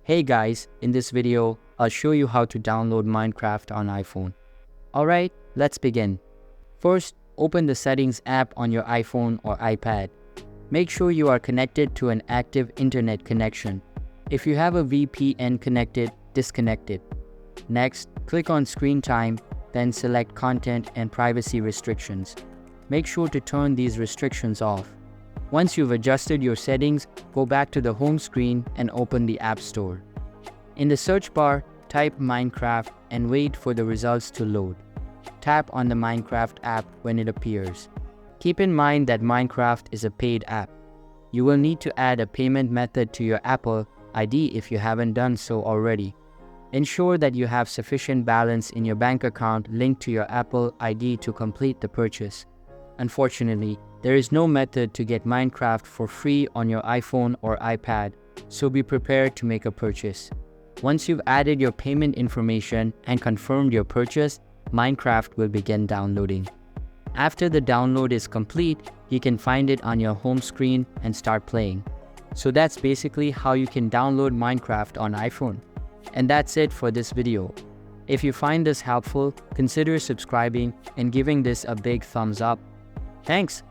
Hey guys, in this video, I'll show you how to download Minecraft on iPhone. Alright, let's begin. First, open the Settings app on your iPhone or iPad. Make sure you are connected to an active internet connection. If you have a VPN connected, disconnect it. Next, click on Screen Time, then select Content and Privacy Restrictions. Make sure to turn these restrictions off. Once you've adjusted your settings, go back to the home screen and open the App Store. In the search bar, type Minecraft and wait for the results to load. Tap on the Minecraft app when it appears. Keep in mind that Minecraft is a paid app. You will need to add a payment method to your Apple ID if you haven't done so already. Ensure that you have sufficient balance in your bank account linked to your Apple ID to complete the purchase. Unfortunately, there is no method to get Minecraft for free on your iPhone or iPad, so be prepared to make a purchase. Once you've added your payment information and confirmed your purchase, Minecraft will begin downloading. After the download is complete, you can find it on your home screen and start playing. So that's basically how you can download Minecraft on iPhone. And that's it for this video. If you find this helpful, consider subscribing and giving this a big thumbs up. Thanks!